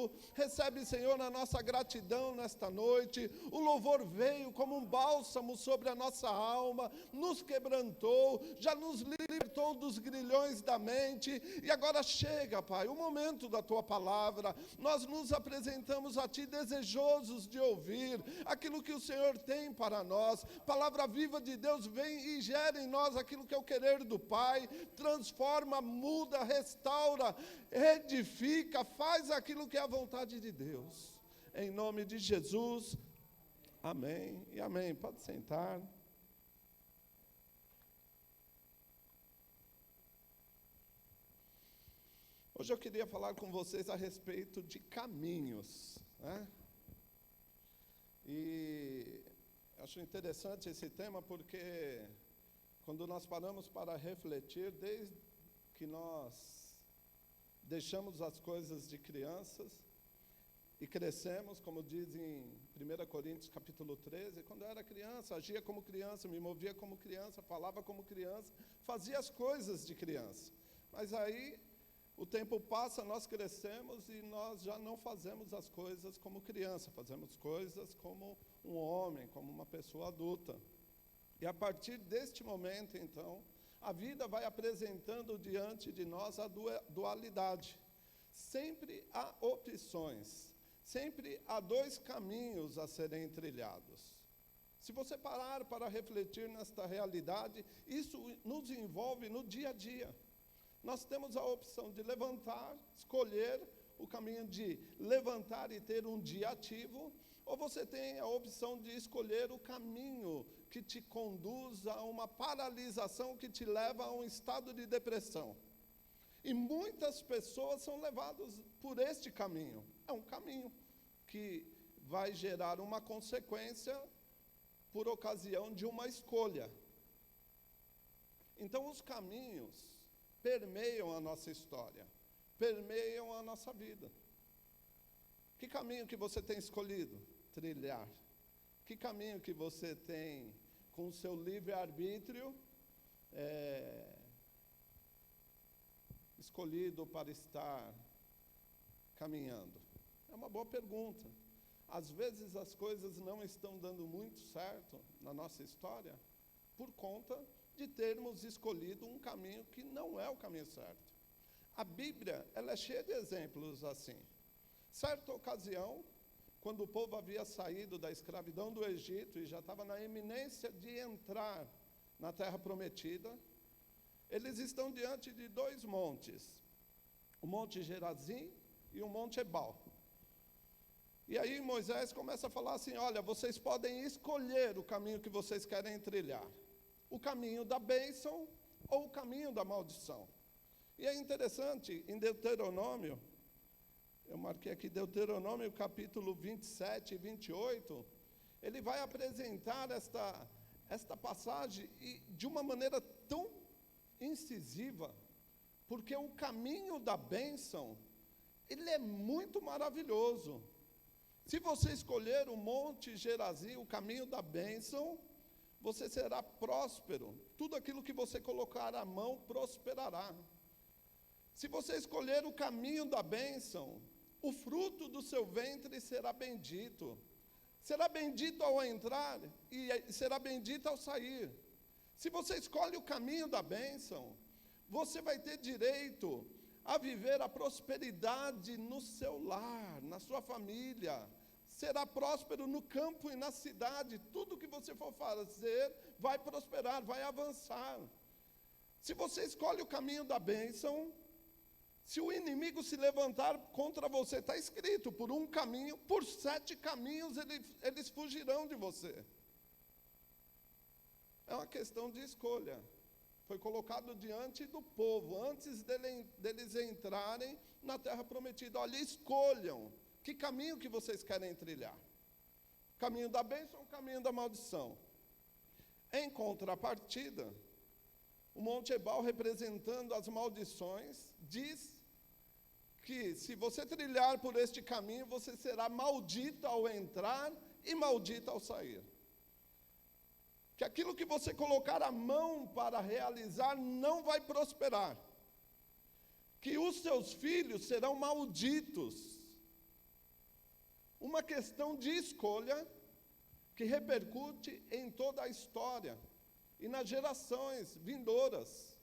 obrigado. Recebe, Senhor, a nossa gratidão nesta noite. O louvor veio como um bálsamo sobre a nossa alma, nos quebrantou, já nos libertou dos grilhões da mente. E agora chega, Pai, o momento da Tua palavra. Nós nos apresentamos a Ti desejosos de ouvir aquilo que o Senhor tem para nós. Palavra viva de Deus vem e gera em nós aquilo que é o querer do Pai, transforma, muda, restaura, edifica, faz aquilo que é a vontade de Deus. Em nome de Jesus, amém e amém. Pode sentar. Hoje eu queria falar com vocês a respeito de caminhos, né? E acho interessante esse tema porque quando nós paramos para refletir, desde que nós deixamos as coisas de crianças e crescemos, como diz em 1 Coríntios capítulo 13, quando eu era criança, agia como criança, me movia como criança, falava como criança, fazia as coisas de criança. Mas aí o tempo passa, nós crescemos e nós já não fazemos as coisas como criança, fazemos coisas como um homem, como uma pessoa adulta. E a partir deste momento, então, a vida vai apresentando diante de nós a dualidade. Sempre há opções, sempre há dois caminhos a serem trilhados. Se você parar para refletir nesta realidade, isso nos envolve no dia a dia. Nós temos a opção de levantar, escolher o caminho de levantar e ter um dia ativo, ou você tem a opção de escolher o caminho que te conduz a uma paralisação que te leva a um estado de depressão. E muitas pessoas são levadas por este caminho. É um caminho que vai gerar uma consequência por ocasião de uma escolha. Então, os caminhos permeiam a nossa história, permeiam a nossa vida. Que caminho que você tem escolhido trilhar? Que caminho que você tem, com o seu livre-arbítrio, escolhido para estar caminhando? É uma boa pergunta. Às vezes as coisas não estão dando muito certo na nossa história por conta de termos escolhido um caminho que não é o caminho certo. A Bíblia, ela é cheia de exemplos assim. Certa ocasião, quando o povo havia saído da escravidão do Egito e já estava na iminência de entrar na terra prometida, eles estão diante de dois montes, o Monte Gerazim e o Monte Ebal. E aí Moisés começa a falar assim, olha, vocês podem escolher o caminho que vocês querem trilhar. O caminho da bênção ou o caminho da maldição. E é interessante, em Deuteronômio, eu marquei aqui Deuteronômio capítulo 27 e 28, ele vai apresentar esta passagem de uma maneira tão incisiva, porque o caminho da bênção, ele é muito maravilhoso. Se você escolher o Monte Gerazim, o caminho da bênção, você será próspero. Tudo aquilo que você colocar à mão prosperará. Se você escolher o caminho da bênção, o fruto do seu ventre será bendito. Será bendito ao entrar e será bendito ao sair. Se você escolhe o caminho da bênção, você vai ter direito a viver a prosperidade no seu lar, na sua família. Será próspero no campo e na cidade. Tudo que você for fazer vai prosperar, vai avançar. Se você escolhe o caminho da bênção, se o inimigo se levantar contra você, está escrito, por um caminho, por 7 caminhos eles fugirão de você. É uma questão de escolha. Foi colocado diante do povo, antes deles entrarem na terra prometida. Olha, escolham. Que caminho que vocês querem trilhar? O caminho da bênção ou o caminho da maldição? Em contrapartida, o Monte Ebal, representando as maldições, diz que se você trilhar por este caminho, você será maldito ao entrar e maldito ao sair. Que aquilo que você colocar a mão para realizar não vai prosperar. Que os seus filhos serão malditos. uma questão de escolha que repercute em toda a história e nas gerações vindouras.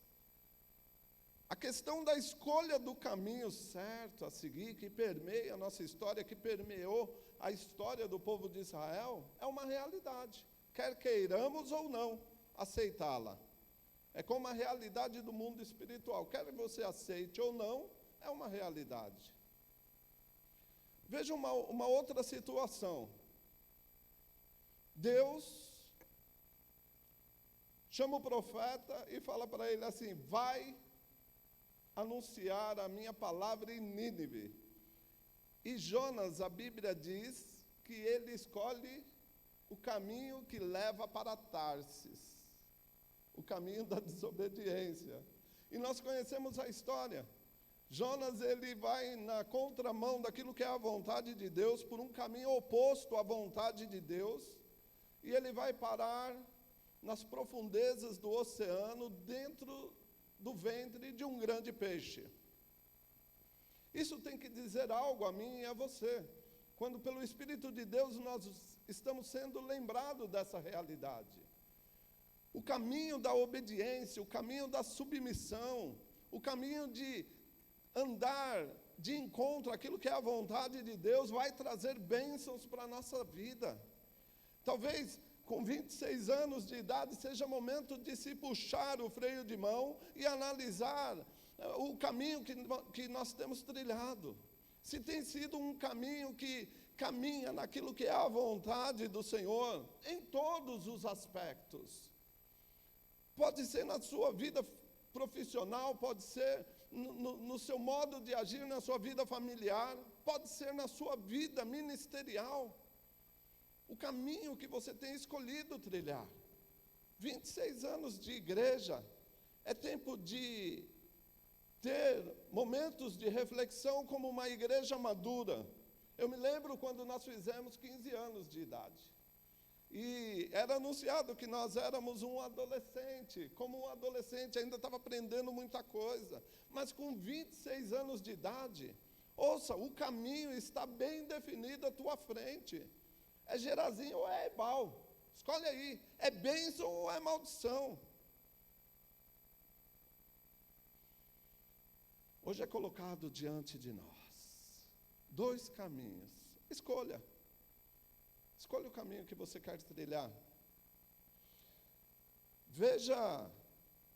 A questão da escolha do caminho certo a seguir, que permeia a nossa história, que permeou a história do povo de Israel, é uma realidade, quer queiramos ou não aceitá-la. É como a realidade do mundo espiritual, quer você aceite ou não, é uma realidade. Veja uma outra situação. Deus chama o profeta e fala para ele assim: vai anunciar a minha palavra em Nínive. E Jonas, a Bíblia diz que ele escolhe o caminho que leva para Tarsis, o caminho da desobediência. E nós conhecemos a história. Jonas, ele vai na contramão daquilo que é a vontade de Deus, por um caminho oposto à vontade de Deus, e ele vai parar nas profundezas do oceano, dentro do ventre de um grande peixe. Isso tem que dizer algo a mim e a você, quando pelo Espírito de Deus nós estamos sendo lembrados dessa realidade. O caminho da obediência, o caminho da submissão, o caminho de andar de encontro àquilo que é a vontade de Deus, vai trazer bênçãos para a nossa vida. Talvez com 26 anos de idade seja momento de se puxar o freio de mão e analisar o caminho que nós temos trilhado. Se tem sido um caminho que caminha naquilo que é a vontade do Senhor, em todos os aspectos. Pode ser na sua vida profissional, pode ser no seu modo de agir, na sua vida familiar, pode ser na sua vida ministerial. O caminho que você tem escolhido trilhar. 26 anos de igreja, é tempo de ter momentos de reflexão como uma igreja madura. Eu me lembro quando nós fizemos 15 anos de idade. E era anunciado que nós éramos um adolescente. Como um adolescente, ainda estava aprendendo muita coisa. Mas com 26 anos de idade, ouça, o caminho está bem definido à tua frente. É Gerazinho ou é Ebal? Escolhe aí, é bênção ou é maldição? Hoje é colocado diante de nós 2 caminhos. Escolha. Escolha o caminho que você quer trilhar. Veja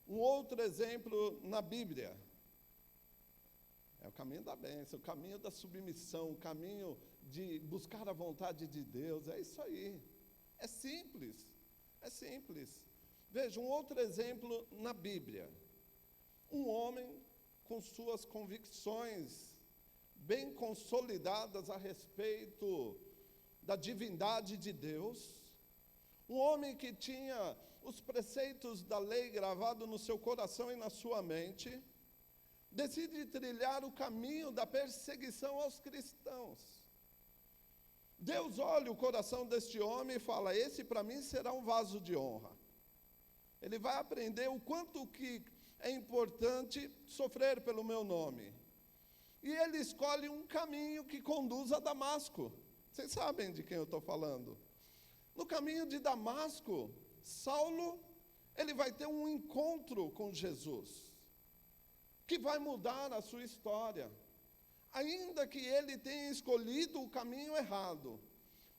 um outro exemplo na Bíblia. É o caminho da bênção, o caminho da submissão, o caminho de buscar a vontade de Deus. É isso aí. É simples. É simples. Veja um outro exemplo na Bíblia. Um homem com suas convicções bem consolidadas a respeito da divindade de Deus, um homem que tinha os preceitos da lei gravados no seu coração e na sua mente, decide trilhar o caminho da perseguição aos cristãos. Deus olha o coração deste homem e fala: esse para mim será um vaso de honra. Ele vai aprender o quanto que é importante sofrer pelo meu nome. E ele escolhe um caminho que conduz a Damasco. Vocês sabem de quem eu estou falando. No caminho de Damasco, Saulo, ele vai ter um encontro com Jesus, que vai mudar a sua história. Ainda que ele tenha escolhido o caminho errado,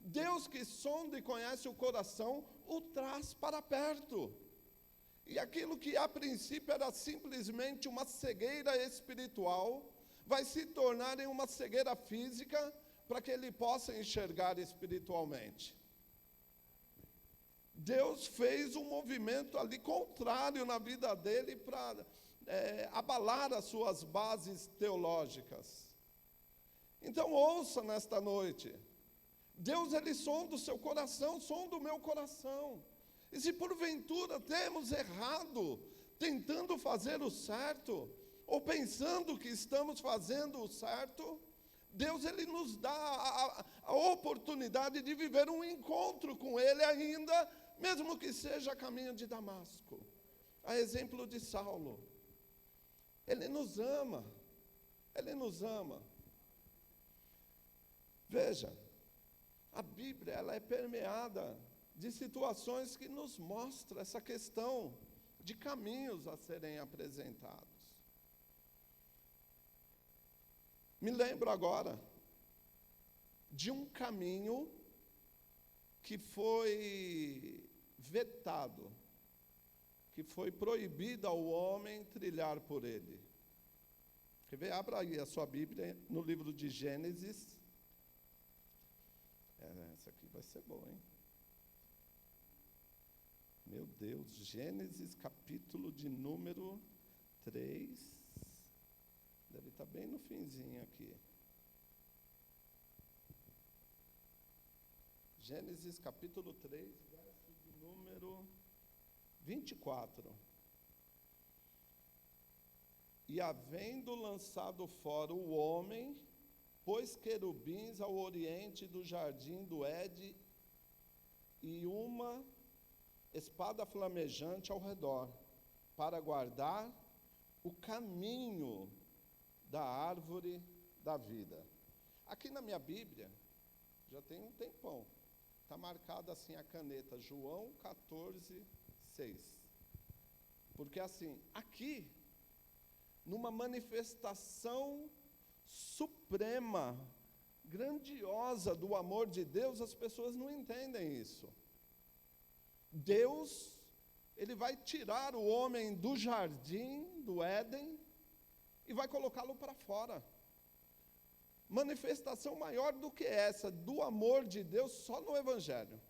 Deus que sonda e conhece o coração, o traz para perto. E aquilo que a princípio era simplesmente uma cegueira espiritual, vai se tornar em uma cegueira física, para que ele possa enxergar espiritualmente. Deus fez um movimento ali contrário na vida dele para abalar as suas bases teológicas. Então ouça nesta noite, Deus ele sonda o seu coração, sonda o meu coração. E se porventura temos errado, tentando fazer o certo, ou pensando que estamos fazendo o certo, Deus ele nos dá a oportunidade de viver um encontro com Ele ainda, mesmo que seja a caminho de Damasco. A exemplo de Saulo. Ele nos ama. Ele nos ama. Veja, A Bíblia, ela é permeada de situações que nos mostram essa questão de caminhos a serem apresentados. Me lembro agora de um caminho que foi vetado, que foi proibido ao homem trilhar por ele. Quer ver? Abra aí a sua Bíblia no livro de Gênesis. Essa aqui vai ser boa, hein? Meu Deus, Gênesis capítulo de número 3. Deve estar bem no finzinho aqui. Gênesis capítulo 3, verso de número 24. E havendo lançado fora o homem, pôs querubins ao oriente do jardim do Éden e uma espada flamejante ao redor, para guardar o caminho da árvore da vida. Aqui na minha Bíblia, já tem um tempão, está marcado assim a caneta, João 14, 6. Porque assim, aqui, numa manifestação suprema, grandiosa do amor de Deus, as pessoas não entendem isso. Deus, ele vai tirar o homem do jardim, do Éden, e vai colocá-lo para fora. Manifestação maior do que essa, do amor de Deus, só no Evangelho.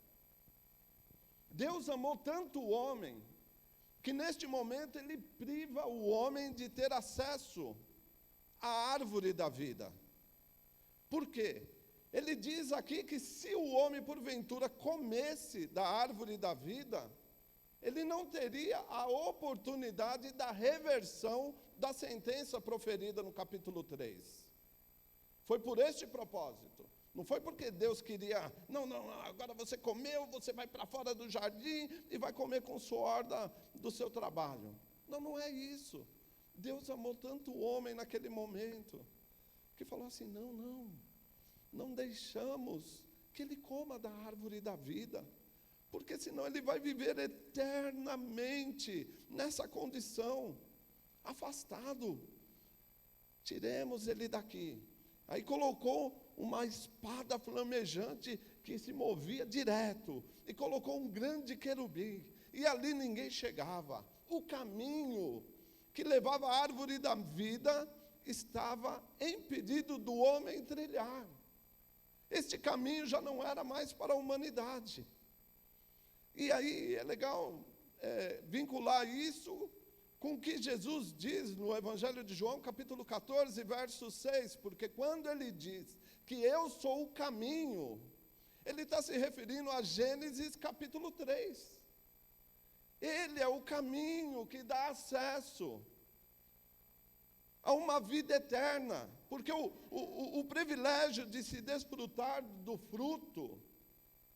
Deus amou tanto o homem, que neste momento ele priva o homem de ter acesso à árvore da vida. Por quê? Ele diz aqui que se o homem porventura comesse da árvore da vida, ele não teria a oportunidade da reversão da sentença proferida no capítulo 3. Foi por este propósito. Não foi porque Deus queria, não, agora você comeu, você vai para fora do jardim e vai comer com o suor do seu trabalho. Não é isso. Deus amou tanto o homem naquele momento, que falou assim, não deixamos que ele coma da árvore da vida, porque senão ele vai viver eternamente nessa condição, afastado. Tiremos ele daqui. Aí colocou uma espada flamejante que se movia direto, e colocou um grande querubim, e ali ninguém chegava. O caminho que levava à árvore da vida estava impedido do homem trilhar. Este caminho já não era mais para a humanidade. E aí é legal vincular isso com o que Jesus diz no Evangelho de João, capítulo 14, verso 6, porque quando ele diz que eu sou o caminho, ele está se referindo a Gênesis capítulo 3. Ele é o caminho que dá acesso a uma vida eterna, porque o privilégio de se desfrutar do fruto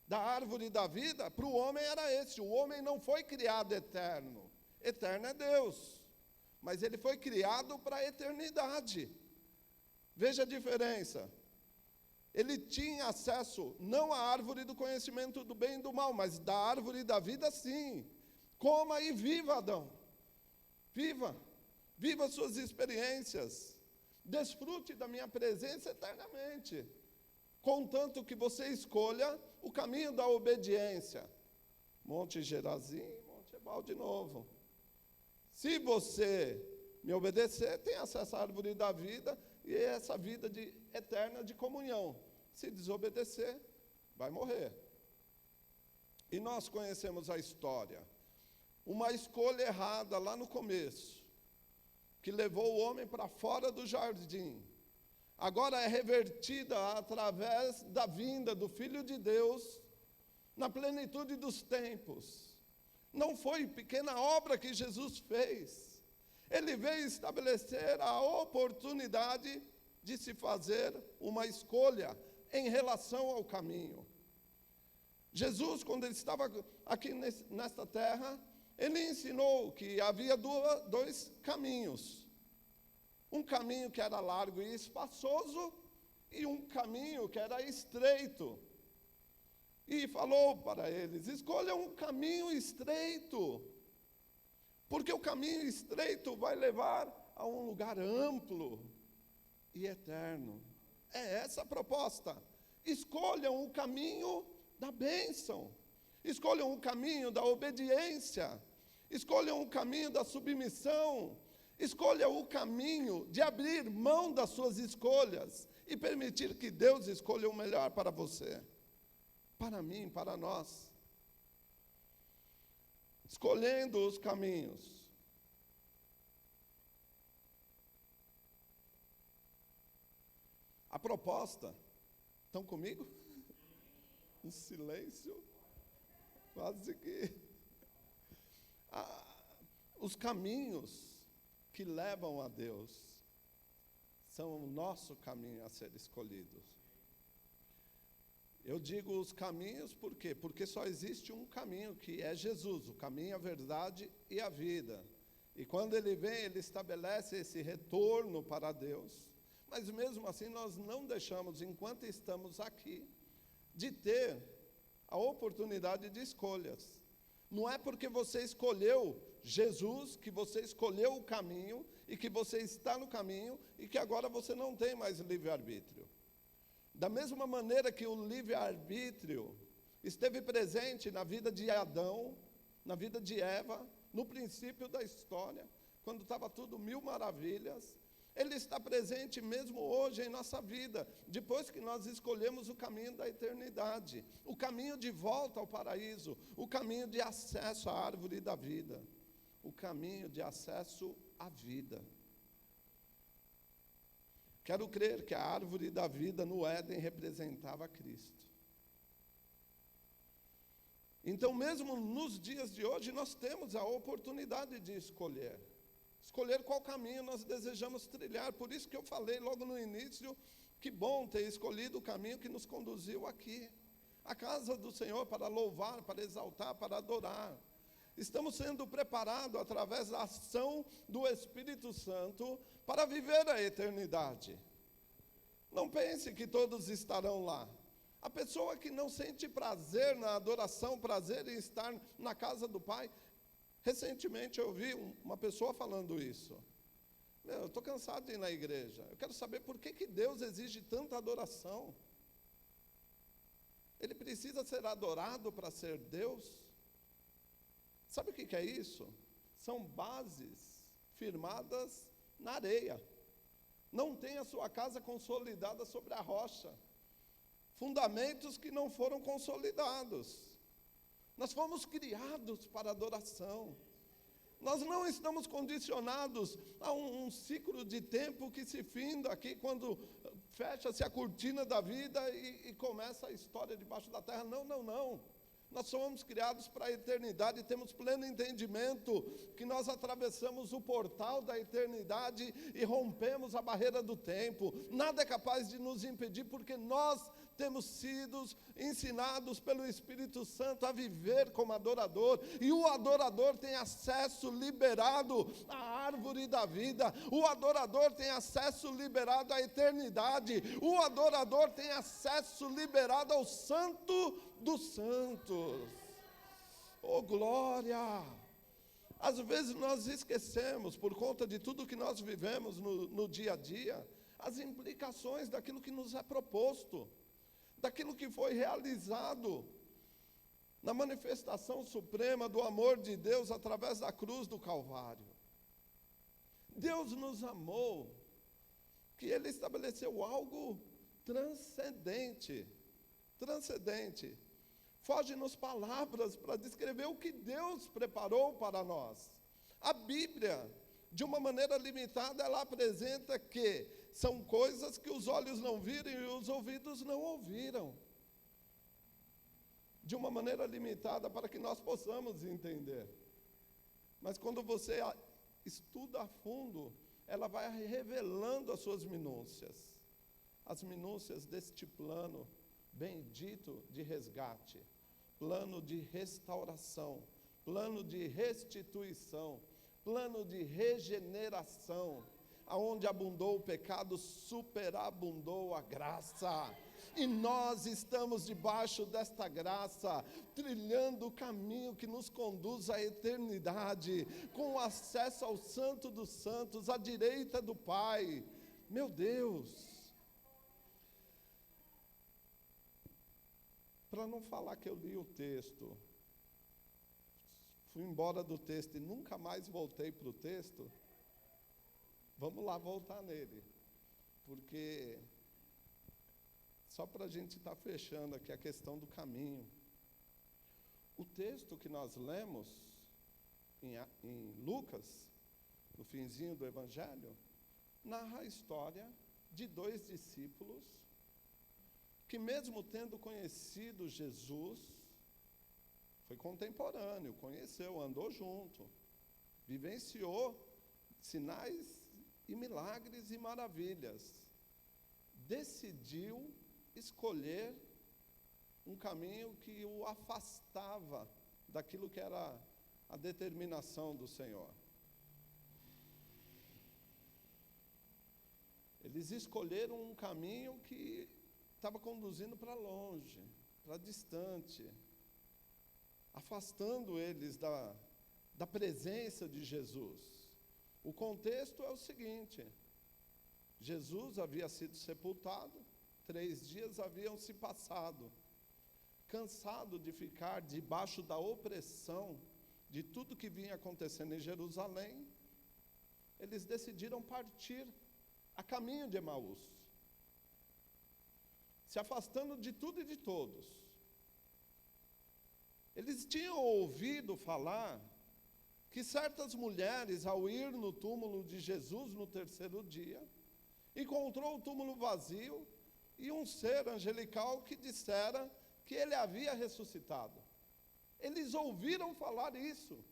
da árvore da vida, para o homem era esse. O homem não foi criado eterno. Eterno é Deus, mas ele foi criado para a eternidade. Veja a diferença. Ele tinha acesso não à árvore do conhecimento do bem e do mal, mas da árvore da vida sim. Coma e viva, Adão. Viva suas experiências. Desfrute da minha presença eternamente, contanto que você escolha o caminho da obediência. Monte Gerazim, Monte Ebal de novo. Se você me obedecer, tem acesso à árvore da vida e essa vida eterna de comunhão. Se desobedecer, vai morrer. E nós conhecemos a história. Uma escolha errada lá no começo, que levou o homem para fora do jardim, agora é revertida através da vinda do Filho de Deus na plenitude dos tempos. Não foi pequena obra que Jesus fez. Ele veio estabelecer a oportunidade de se fazer uma escolha em relação ao caminho. Jesus, quando ele estava aqui nesta terra, ele ensinou que havia dois caminhos. Um caminho que era largo e espaçoso, e um caminho que era estreito e falou para eles: escolham um caminho estreito, porque o caminho estreito vai levar a um lugar amplo e eterno. É essa a proposta. Escolham o caminho da bênção, escolham o caminho da obediência, escolham o caminho da submissão, escolha o caminho de abrir mão das suas escolhas e permitir que Deus escolha o melhor para você, para mim, para nós. Escolhendo os caminhos. A proposta, estão comigo? Um silêncio, quase que... os caminhos que levam a Deus são o nosso caminho a ser escolhido. Eu digo os caminhos por quê? Porque só existe um caminho, que é Jesus, o caminho, a verdade e a vida. E quando Ele vem, Ele estabelece esse retorno para Deus. Mas mesmo assim nós não deixamos, enquanto estamos aqui, de ter a oportunidade de escolhas. Não é porque você escolheu Jesus, que você escolheu o caminho, e que você está no caminho, e que agora você não tem mais livre-arbítrio. Da mesma maneira que o livre-arbítrio esteve presente na vida de Adão, na vida de Eva, no princípio da história, quando estava tudo mil maravilhas, ele está presente mesmo hoje em nossa vida, depois que nós escolhemos o caminho da eternidade, o caminho de volta ao paraíso, o caminho de acesso à árvore da vida, o caminho de acesso à vida. Quero crer que a árvore da vida no Éden representava Cristo. Então, mesmo nos dias de hoje, nós temos a oportunidade de escolher qual caminho nós desejamos trilhar. Por isso que eu falei logo no início, que bom ter escolhido o caminho que nos conduziu aqui, a casa do Senhor, para louvar, para exaltar, para adorar. Estamos sendo preparados através da ação do Espírito Santo para viver a eternidade. Não pense que todos estarão lá. A pessoa que não sente prazer na adoração, prazer em estar na casa do Pai. Recentemente eu ouvi uma pessoa falando isso. Eu estou cansado de ir na igreja. Eu quero saber por que Deus exige tanta adoração. Ele precisa ser adorado para ser Deus? Sabe o que é isso? São bases firmadas na areia. Não tem a sua casa consolidada sobre a rocha. Fundamentos que não foram consolidados. Nós fomos criados para adoração. Nós não estamos condicionados a um ciclo de tempo que se finda aqui, quando fecha-se a cortina da vida e começa a história debaixo da terra. Não, não, não. Nós somos criados para a eternidade e temos pleno entendimento que nós atravessamos o portal da eternidade e rompemos a barreira do tempo. Nada é capaz de nos impedir, porque nós temos sido ensinados pelo Espírito Santo a viver como adorador, e o adorador tem acesso liberado à árvore da vida, o adorador tem acesso liberado à eternidade, o adorador tem acesso liberado ao Santo dos Santos. Oh, glória! Às vezes nós esquecemos, por conta de tudo que nós vivemos no dia a dia, as implicações daquilo que nos é proposto, daquilo que foi realizado na manifestação suprema do amor de Deus através da cruz do Calvário. Deus nos amou, que Ele estabeleceu algo transcendente. Foge-nos palavras para descrever o que Deus preparou para nós. A Bíblia, de uma maneira limitada, ela apresenta que são coisas que os olhos não viram e os ouvidos não ouviram. De uma maneira limitada, para que nós possamos entender. Mas quando você estuda a fundo, ela vai revelando as suas minúcias. As minúcias deste plano bendito de resgate, plano de restauração, plano de restituição, plano de regeneração. Aonde abundou o pecado, superabundou a graça. E nós estamos debaixo desta graça, trilhando o caminho que nos conduz à eternidade, com acesso ao Santo dos Santos, à direita do Pai. Meu Deus! Para não falar que eu li o texto, fui embora do texto e nunca mais voltei para o texto, vamos lá voltar nele. Porque, só para a gente estar fechando aqui a questão do caminho, o texto que nós lemos em Lucas, no finzinho do Evangelho, narra a história de 2 discípulos que, mesmo tendo conhecido Jesus, foi contemporâneo, conheceu, andou junto, vivenciou sinais e milagres e maravilhas, decidiu escolher um caminho que o afastava daquilo que era a determinação do Senhor. Eles escolheram um caminho que estava conduzindo para longe, para distante, afastando eles da presença de Jesus. O contexto é o seguinte: Jesus havia sido sepultado, 3 dias haviam se passado. Cansado de ficar debaixo da opressão de tudo que vinha acontecendo em Jerusalém, eles decidiram partir a caminho de Emaús, se afastando de tudo e de todos. Eles tinham ouvido falar que certas mulheres, ao ir no túmulo de Jesus no 3º dia, encontrou o túmulo vazio e um ser angelical que dissera que ele havia ressuscitado. Eles ouviram falar isso,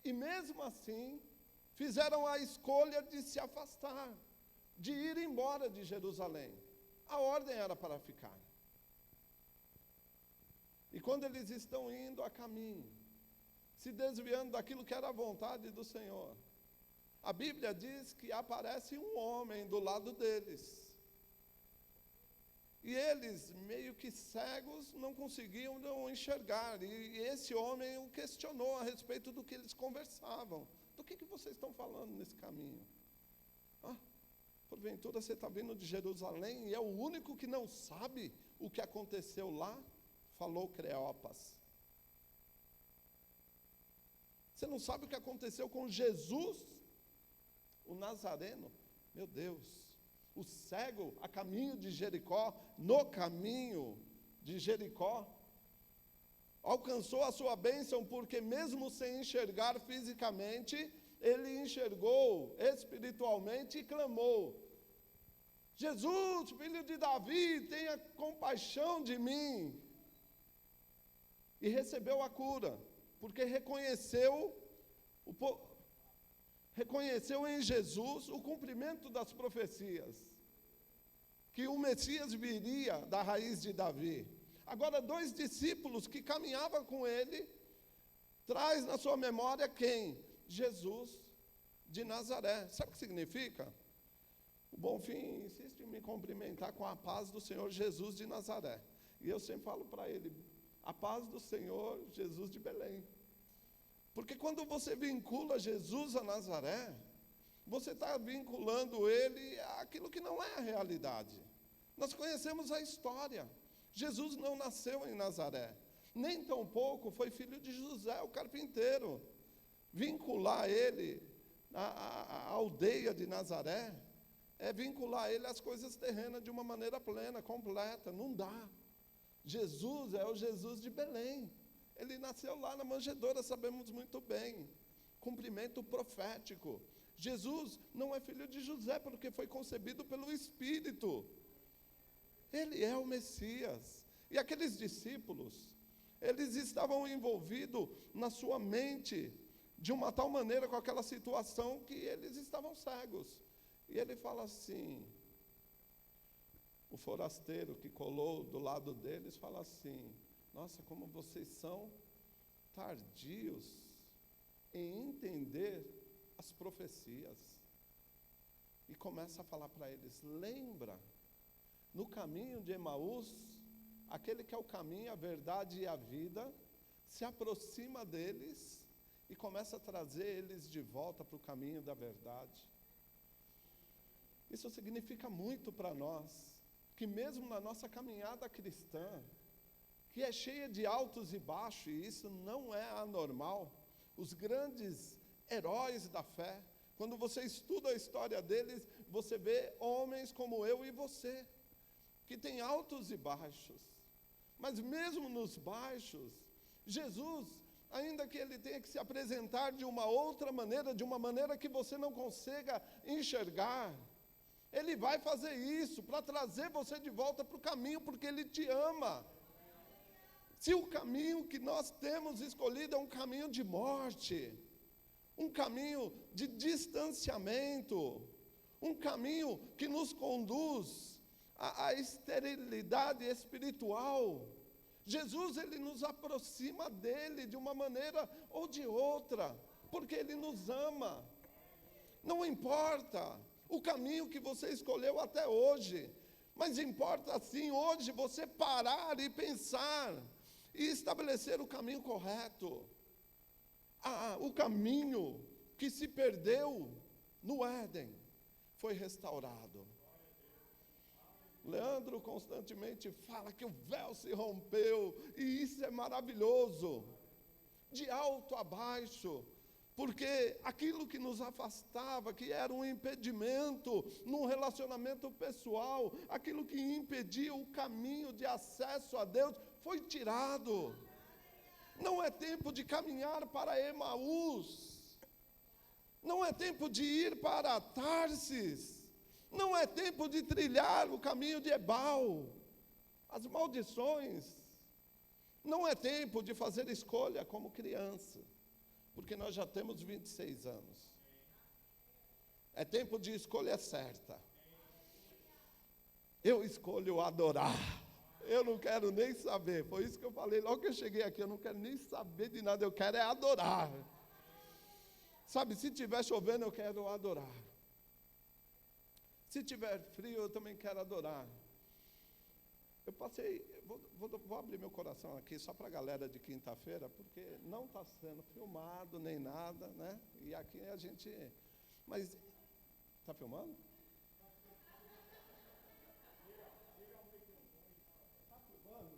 e mesmo assim, fizeram a escolha de se afastar, de ir embora de Jerusalém. A ordem era para ficar. E quando eles estão indo a caminho, se desviando daquilo que era a vontade do Senhor, a Bíblia diz que aparece um homem do lado deles. E eles, meio que cegos, não conseguiam enxergar. E esse homem o questionou a respeito do que eles conversavam. Do que vocês estão falando nesse caminho? Porventura você está vindo de Jerusalém e é o único que não sabe o que aconteceu lá? Falou Cleopas. Você não sabe o que aconteceu com Jesus, o Nazareno? Meu Deus, o cego a caminho de Jericó, no caminho de Jericó, alcançou a sua bênção, porque mesmo sem enxergar fisicamente, ele enxergou espiritualmente e clamou: Jesus, filho de Davi, tenha compaixão de mim. E recebeu a cura, porque reconheceu em Jesus o cumprimento das profecias, que o Messias viria da raiz de Davi. Agora, 2 discípulos que caminhavam com ele, traz na sua memória quem? Jesus de Nazaré. Sabe o que significa? O Bonfim insiste em me cumprimentar com a paz do Senhor Jesus de Nazaré. E eu sempre falo para ele: a paz do Senhor Jesus de Belém. Porque quando você vincula Jesus a Nazaré, você está vinculando ele àquilo que não é a realidade. Nós conhecemos a história. Jesus não nasceu em Nazaré, nem tampouco foi filho de José, o carpinteiro. Vincular ele à aldeia de Nazaré é vincular ele às coisas terrenas de uma maneira plena, completa. Não dá. Jesus é o Jesus de Belém. Ele nasceu lá na manjedoura, sabemos muito bem. Cumprimento profético. Jesus não é filho de José, porque foi concebido pelo Espírito. Ele é o Messias. E aqueles discípulos, eles estavam envolvidos na sua mente de uma tal maneira com aquela situação que eles estavam cegos. E ele fala assim, o forasteiro que colou do lado deles fala assim: nossa, como vocês são tardios em entender as profecias. E começa a falar para eles: no caminho de Emaús, aquele que é o caminho, a verdade e a vida, se aproxima deles e começa a trazer eles de volta para o caminho da verdade. Isso significa muito para nós, que mesmo na nossa caminhada cristã, que é cheia de altos e baixos, e isso não é anormal, os grandes heróis da fé, quando você estuda a história deles, você vê homens como eu e você, que têm altos e baixos, mas mesmo nos baixos, Jesus, ainda que ele tenha que se apresentar de uma outra maneira, de uma maneira que você não consiga enxergar, ele vai fazer isso para trazer você de volta para o caminho, porque ele te ama. Se o caminho que nós temos escolhido é um caminho de morte, um caminho de distanciamento, um caminho que nos conduz à esterilidade espiritual, Jesus, ele nos aproxima dele de uma maneira ou de outra, porque ele nos ama. Não importa o caminho que você escolheu até hoje, mas importa sim hoje você parar e pensar e estabelecer o caminho correto. O caminho que se perdeu no Éden foi restaurado. Leandro constantemente fala que o véu se rompeu, e isso é maravilhoso, de alto a baixo, porque aquilo que nos afastava, que era um impedimento num relacionamento pessoal, aquilo que impedia o caminho de acesso a Deus, foi tirado. Não é tempo de caminhar para Emaús, não é tempo de ir para Tarsis, não é tempo de trilhar o caminho de Ebal, as maldições. Não é tempo de fazer escolha como criança, porque nós já temos 26 anos. É tempo de escolha certa. Eu escolho adorar. Eu não quero nem saber. Foi isso que eu falei logo que eu cheguei aqui. Eu não quero nem saber de nada. Eu quero é adorar. Sabe, se estiver chovendo, eu quero adorar. Se tiver frio, eu também quero adorar. Eu passei, vou abrir meu coração aqui só para a galera de quinta-feira, porque não está sendo filmado nem nada, né? E aqui a gente... Mas, está filmando? Está filmando?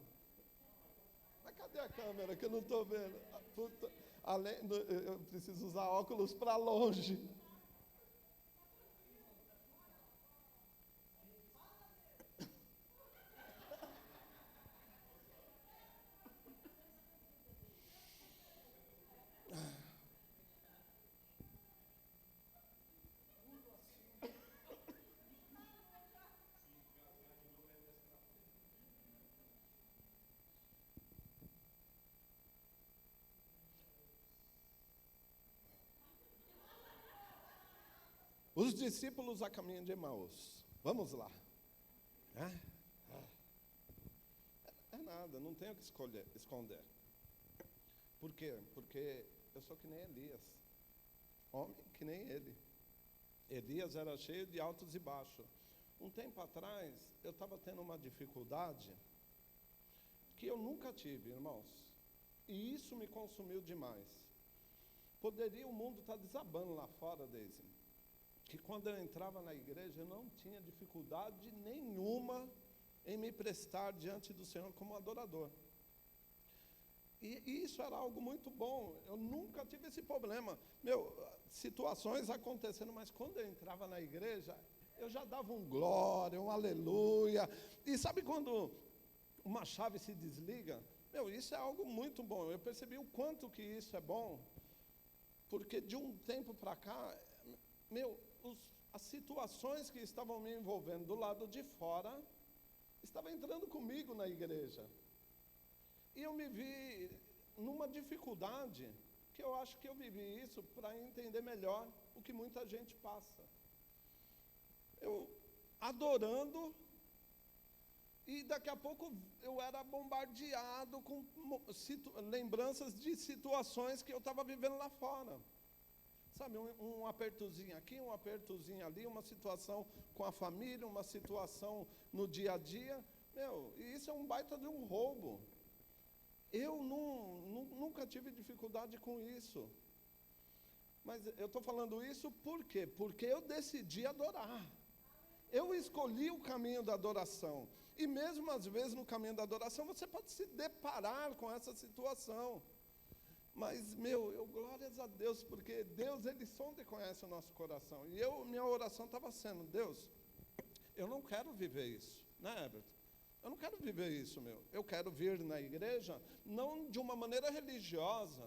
Mas cadê a câmera que eu não estou vendo? Eu preciso usar óculos para longe. Os discípulos a caminho de Emaús. Vamos lá. É nada, não tenho o que esconder. Por quê? Porque eu sou que nem Elias. Homem que nem ele. Elias era cheio de altos e baixos. Um tempo atrás, eu estava tendo uma dificuldade que eu nunca tive, irmãos. E isso me consumiu demais. O mundo estar desabando lá fora, Deise. Que quando eu entrava na igreja, eu não tinha dificuldade nenhuma em me prestar diante do Senhor como adorador. E isso era algo muito bom, eu nunca tive esse problema. Situações acontecendo, mas quando eu entrava na igreja, eu já dava um glória, um aleluia. E sabe quando uma chave se desliga? Isso é algo muito bom. Eu percebi o quanto que isso é bom, porque de um tempo para cá, as situações que estavam me envolvendo do lado de fora, estavam entrando comigo na igreja. E eu me vi numa dificuldade, que eu acho que eu vivi isso para entender melhor o que muita gente passa. Eu adorando, e daqui a pouco eu era bombardeado com lembranças de situações que eu estava vivendo lá fora. Sabe, um apertozinho aqui, um apertozinho ali, uma situação com a família, uma situação no dia a dia. E isso é um baita de um roubo. Eu nunca tive dificuldade com isso. Mas eu estou falando isso por quê? Porque eu decidi adorar. Eu escolhi o caminho da adoração. E mesmo às vezes no caminho da adoração você pode se deparar com essa situação. Mas, glórias a Deus, porque Deus, Ele sonda e conhece o nosso coração. E minha oração estava sendo, Deus, eu não quero viver isso, né, Everton? Eu não quero viver isso, Eu quero vir na igreja, não de uma maneira religiosa.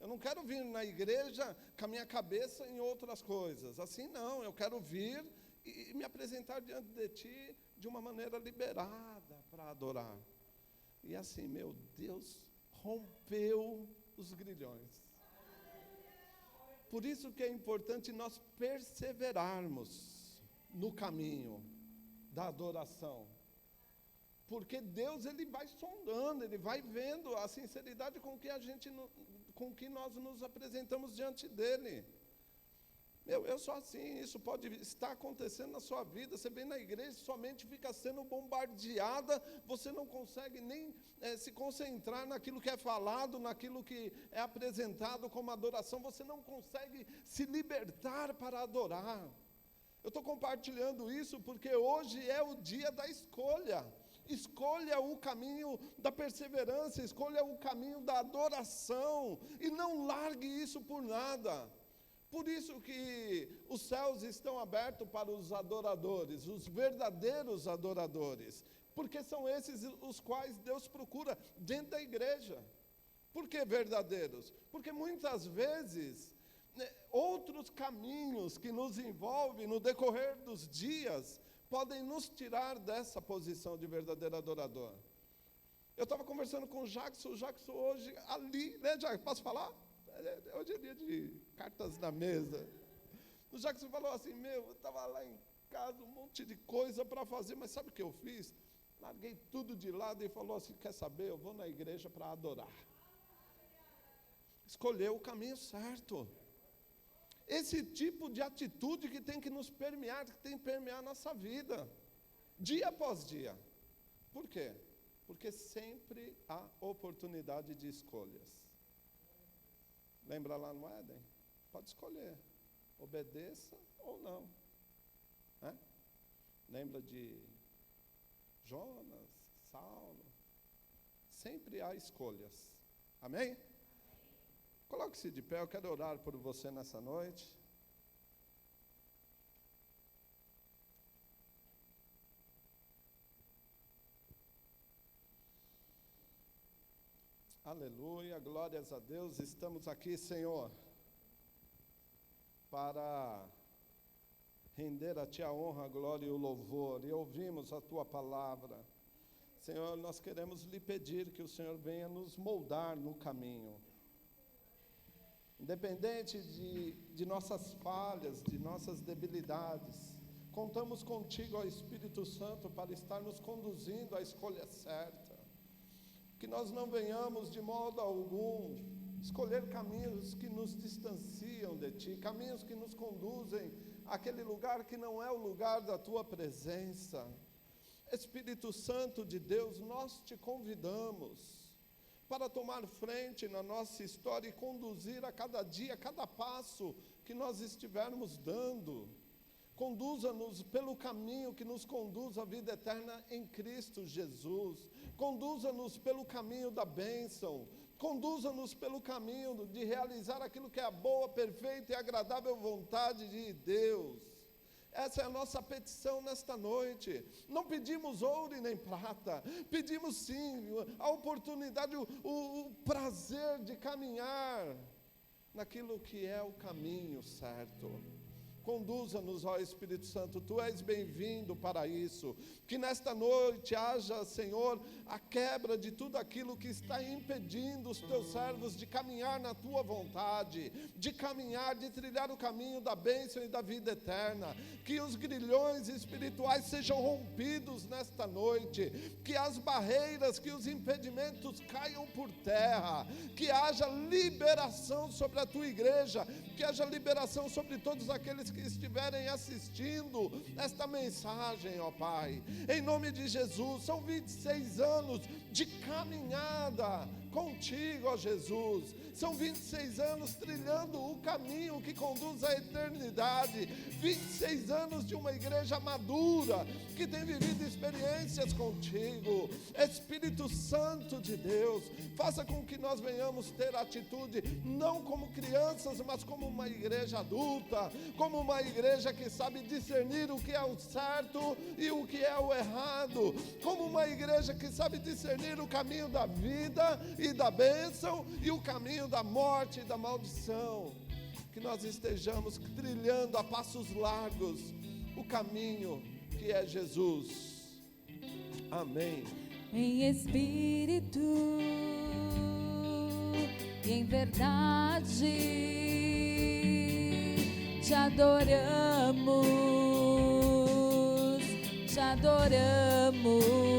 Eu não quero vir na igreja com a minha cabeça em outras coisas. Assim não, eu quero vir e me apresentar diante de Ti de uma maneira liberada para adorar. E assim, Deus rompeu os grilhões. Por isso que é importante nós perseverarmos no caminho da adoração. Porque Deus, Ele vai sondando, Ele vai vendo a sinceridade com que nós nos apresentamos diante dEle. Eu sou assim, isso pode estar acontecendo na sua vida. Você vem na igreja, sua mente fica sendo bombardeada, você não consegue nem se concentrar naquilo que é falado, naquilo que é apresentado como adoração, você não consegue se libertar para adorar. Eu estou compartilhando isso porque hoje é o dia da escolha. Escolha o caminho da perseverança, escolha o caminho da adoração, e não largue isso por nada. Por isso que os céus estão abertos para os adoradores, os verdadeiros adoradores, porque são esses os quais Deus procura dentro da igreja. Por que verdadeiros? Porque muitas vezes, outros caminhos que nos envolvem no decorrer dos dias, podem nos tirar dessa posição de verdadeiro adorador. Eu estava conversando com o Jackson hoje ali, né, Jackson, posso falar? Hoje é dia de cartas na mesa. O Jackson falou assim, eu estava lá em casa, um monte de coisa para fazer, mas sabe o que eu fiz? Larguei tudo de lado e falou assim, quer saber, eu vou na igreja para adorar. Escolheu o caminho certo. Esse tipo de atitude que tem que nos permear, que tem que permear a nossa vida, dia após dia. Por quê? Porque sempre há oportunidade de escolhas. Lembra lá no Éden? Pode escolher, obedeça ou não. Lembra de Jonas, Saulo? Sempre há escolhas. Amém? Coloque-se de pé, eu quero orar por você nessa noite. Aleluia, glórias a Deus. Estamos aqui, Senhor, para render a Ti a honra, a glória e o louvor. E ouvimos a Tua palavra. Senhor, nós queremos lhe pedir que o Senhor venha nos moldar no caminho. Independente de nossas falhas, de nossas debilidades, contamos contigo, ó Espírito Santo, para estar nos conduzindo à escolha certa. Que nós não venhamos de modo algum escolher caminhos que nos distanciam de Ti, caminhos que nos conduzem àquele lugar que não é o lugar da Tua presença. Espírito Santo de Deus, nós Te convidamos para tomar frente na nossa história e conduzir a cada dia, a cada passo que nós estivermos dando. Conduza-nos pelo caminho que nos conduz à vida eterna em Cristo Jesus. Conduza-nos pelo caminho da bênção. Conduza-nos pelo caminho de realizar aquilo que é a boa, perfeita e agradável vontade de Deus. Essa é a nossa petição nesta noite. Não pedimos ouro e nem prata. Pedimos sim a oportunidade, o prazer de caminhar naquilo que é o caminho certo. Conduza-nos, ó Espírito Santo, Tu és bem-vindo para isso. Que nesta noite haja, Senhor, a quebra de tudo aquilo que está impedindo os Teus servos de caminhar na Tua vontade, de caminhar, de trilhar o caminho da bênção e da vida eterna. Que os grilhões espirituais sejam rompidos nesta noite, que as barreiras, que os impedimentos caiam por terra, que haja liberação sobre a Tua igreja, que haja liberação sobre todos aqueles que estiverem assistindo esta mensagem, ó Pai, em nome de Jesus. São 26 anos de caminhada contigo, ó Jesus. São 26 anos trilhando o caminho que conduz à eternidade. 26 anos de uma igreja madura, que tem vivido experiências contigo. Espírito Santo de Deus, faça com que nós venhamos ter atitude, não como crianças, mas como uma igreja adulta, como uma igreja que sabe discernir o que é o certo e o que é o errado, como uma igreja que sabe discernir o caminho da vida e da bênção e o caminho da morte e da maldição. Que nós estejamos trilhando a passos largos o caminho que é Jesus. Amém. Em espírito e em verdade te adoramos, te adoramos.